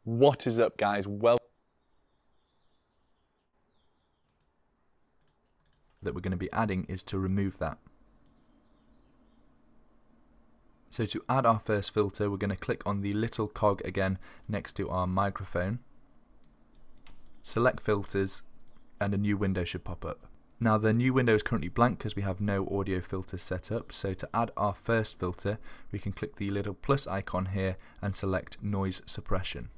What is up, guys? Well, that we're going to be adding is to remove that. So to add our first filter, we're going to click on the little cog again next to our microphone, select filters, and a new window should pop up. Now the new window is currently blank because we have no audio filters set up, so to add our first filter we can click the little plus icon here and select noise suppression.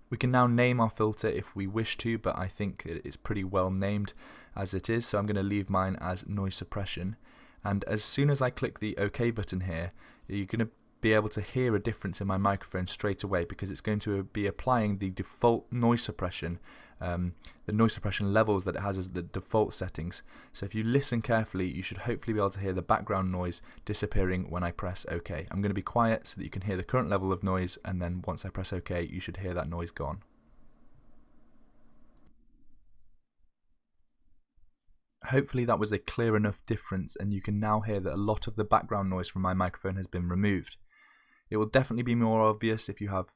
We can now name our filter if we wish to, but I think it's pretty well named as it is, so I'm going to leave mine as noise suppression. And as soon as I click the OK button here, you're going to be able to hear a difference in my microphone straight away, because it's going to be applying the default noise suppression, the noise suppression levels that it has as the default settings. So if you listen carefully, you should hopefully be able to hear the background noise disappearing when I press OK. I'm going to be quiet so that you can hear the current level of noise, and then once I press OK, you should hear that noise gone. Hopefully that was a clear enough difference, and you can now hear that a lot of the background noise from my microphone has been removed. It will definitely be more obvious if you have,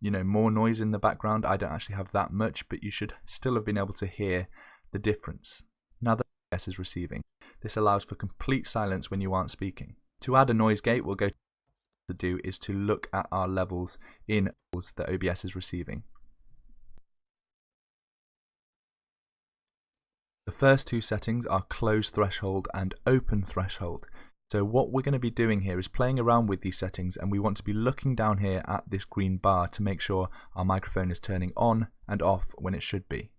more noise in the background. I don't actually have that much, but you should still have been able to hear the difference. Now that OBS is receiving, this allows for complete silence when you aren't speaking. To add a noise gate, we'll go to do is to look at our levels in that OBS is receiving. The first two settings are close threshold and open threshold. So what we're going to be doing here is playing around with these settings, and we want to be looking down here at this green bar to make sure our microphone is turning on and off when it should be.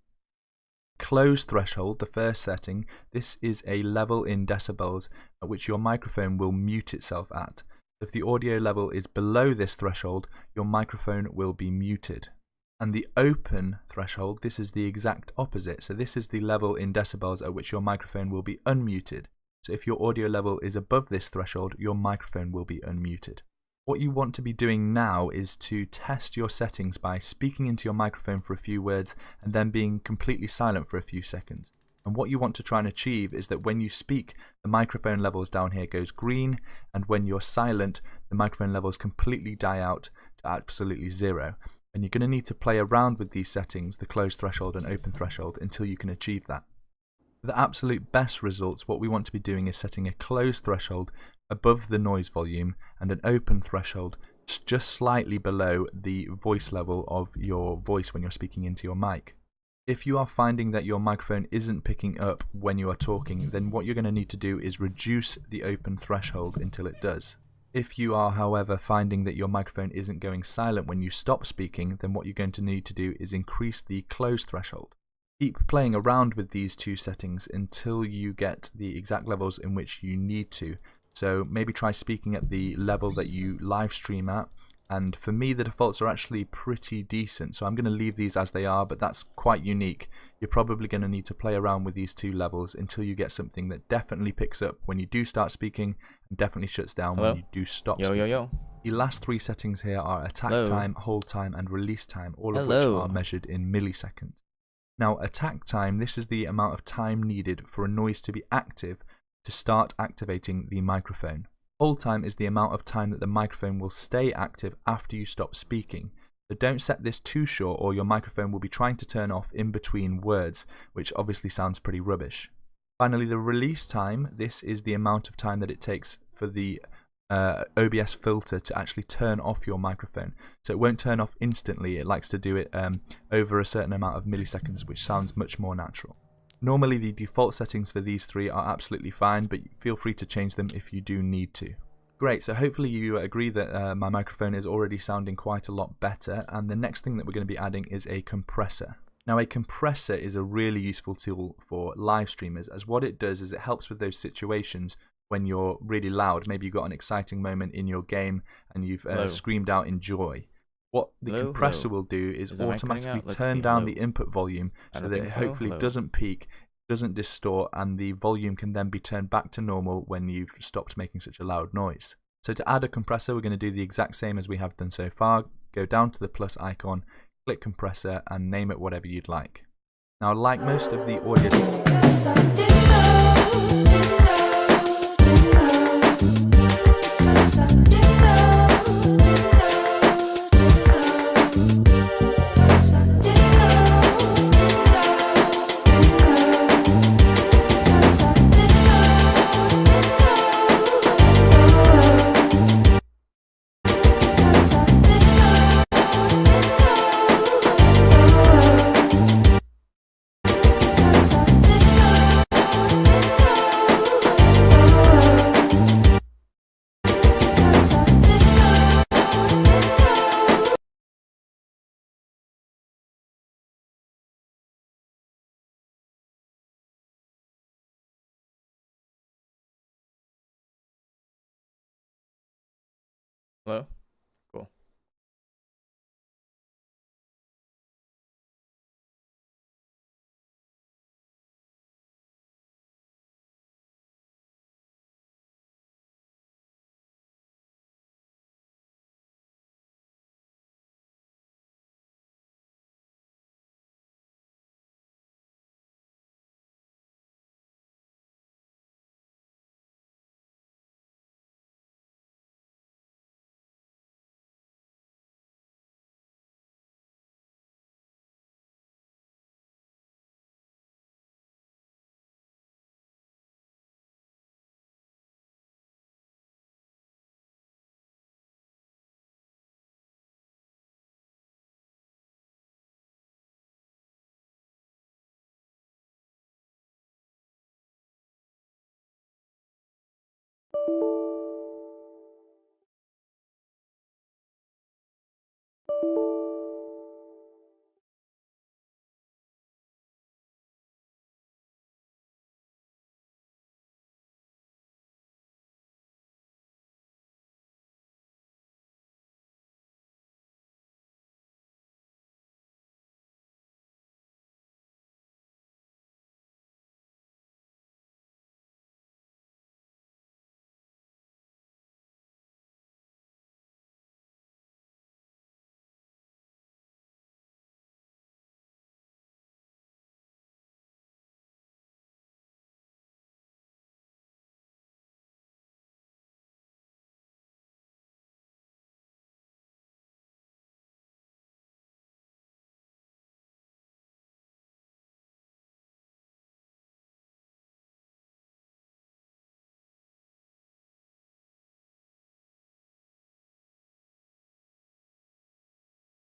Close threshold, the first setting, this is a level in decibels at which your microphone will mute itself at. If the audio level is below this threshold, your microphone will be muted. And the open threshold, this is the exact opposite. So this is the level in decibels at which your microphone will be unmuted. So if your audio level is above this threshold, your microphone will be unmuted. What you want to be doing now is to test your settings by speaking into your microphone for a few words and then being completely silent for a few seconds. And what you want to try and achieve is that when you speak, the microphone levels down here goes green, and when you're silent, the microphone levels completely die out to absolutely zero. And you're going to need to play around with these settings, the close threshold and open threshold, until you can achieve that. For the absolute best results, what we want to be doing is setting a close threshold above the noise volume and an open threshold just slightly below the voice level of your voice when you're speaking into your mic. If you are finding that your microphone isn't picking up when you are talking, then what you're going to need to do is reduce the open threshold until it does. If you are, however, finding that your microphone isn't going silent when you stop speaking, then what you're going to need to do is increase the close threshold. Keep playing around with these two settings until you get the exact levels in which you need to. So maybe try speaking at the level that you live stream at. And for me, the defaults are actually pretty decent, so I'm going to leave these as they are, but that's quite unique. You're probably going to need to play around with these two levels until you get something that definitely picks up when you do start speaking and definitely shuts down when you do stop speaking. The last three settings here are attack time, hold time, and release time, all of which are measured in milliseconds. Now, attack time, this is the amount of time needed for a noise to be active to start activating the microphone. Hold time is the amount of time that the microphone will stay active after you stop speaking. So don't set this too short or your microphone will be trying to turn off in between words, which obviously sounds pretty rubbish. Finally, the release time, this is the amount of time that it takes for the OBS filter to actually turn off your microphone. So it won't turn off instantly, it likes to do it over a certain amount of milliseconds, which sounds much more natural. Normally the default settings for these three are absolutely fine, but feel free to change them if you do need to. Great, so hopefully you agree that my microphone is already sounding quite a lot better, and the next thing that we're going to be adding is a compressor. Now, a compressor is a really useful tool for live streamers, as what it does is it helps with those situations when you're really loud. Maybe you've got an exciting moment in your game and you've screamed out in joy. What the compressor will do is automatically turn down the input volume so that it hopefully doesn't peak, doesn't distort, and the volume can then be turned back to normal when you've stopped making such a loud noise. So to add a compressor, we're going to do the exact same as we have done so far. Go down to the plus icon, click compressor, and name it whatever you'd like. Now, like most of the audio... Hello? Cool.